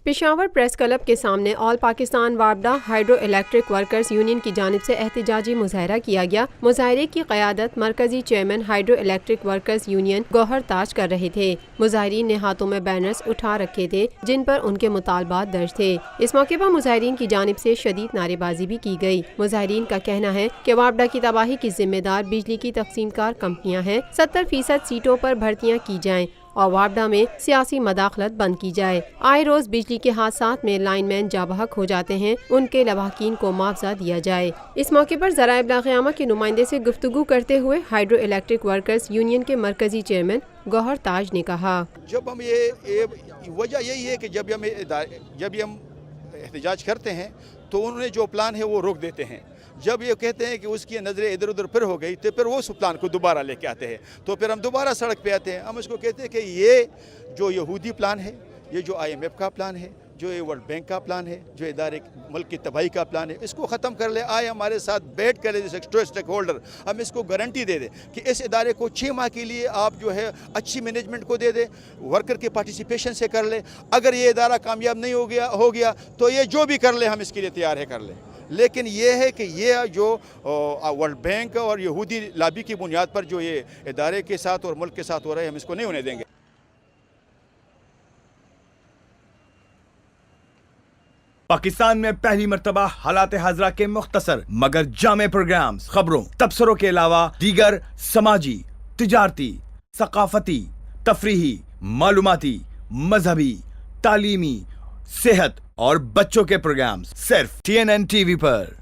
Peshawar press club के सामने all Pakistan वापडा हाइड्रो इलेक्ट्रिक वर्कर्स यूनियन की जानिब से एहतजाजी मुजाहरा किया गया। मुजाहरे की क़यादत मरकजी chairman hydro electric workers union Gauhar Taj कर रहे थे। मुजाहरीन ने हाथों में बैनर्स उठा रखे थे जिन पर उनके मुतालबात दर्ज थे। इस मौके पर मुजाहरीन की जानिब से शदीद नारेबाजी भी की गई। मुजाहरीन का कहना है कि वापडा की तबाही की जिम्मेदार बिजली की तकसीमकार कंपनियां हैं। 70% सीटों पर भर्तियां की जाएं और वापडा में सियासी मदाखलत बंद की जाए। आए रोज बिजली के हादसात में लाइनमैन जाबहक हो जाते हैं, उनके लवाहकीन को मुआवजा दिया जाए। इस मौके पर ज़राए इब्लाग़ के नुमाइंदे से गुफ्तगू करते हुए हाइड्रो इलेक्ट्रिक वर्कर्स यूनियन के मरकजी चेयरमैन गौहर ताज ने कहा, जब हम ये वजह यही है कि जब हम एहतजाज करते हैं तो उन्होंने जो प्लान है वो रोक देते हैं। जब ये कहते हैं कि उसकी नज़रें इधर उधर फिर हो गई तो फिर वो उस प्लान को दोबारा लेके आते हैं, तो फिर हम दोबारा सड़क पे आते हैं। हम इसको कहते हैं कि ये जो यहूदी प्लान है, ये जो IMF का प्लान है, जो ये वर्ल्ड बैंक का प्लान है, जो इदारे मुल्क की तबाही का प्लान है, इसको ख़त्म कर ले। आए हमारे साथ बैठ कर स्टेक होल्डर हम इसको गारंटी दे दें कि इस इदारे को 6 माह के लिए आप जो है अच्छी मैनेजमेंट को दे दें, वर्कर के पार्टिसिपेशन से कर ले। अगर ये इदारा कामयाब नहीं हो गया तो ये जो भी कर ले हम इसके लिए तैयार है कर ले। लेकिन ये है कि ये जो वर्ल्ड बैंक और यहूदी लॉबी की बुनियाद पर जो ये इदारे के साथ और मुल्क के साथ हो रहा है, हम इसको नहीं होने देंगे। पाकिस्तान में पहली मर्तबा हालात हाजरा के मुख्तसर मगर जामे प्रोग्राम्स, खबरों, तबसरों के अलावा दीगर समाजी, तिजारती, सकाफती, तफरीही, मालूमाती, मजहबी, तालीमी, सेहत और बच्चों के प्रोग्राम्स सिर्फ TNN TV पर।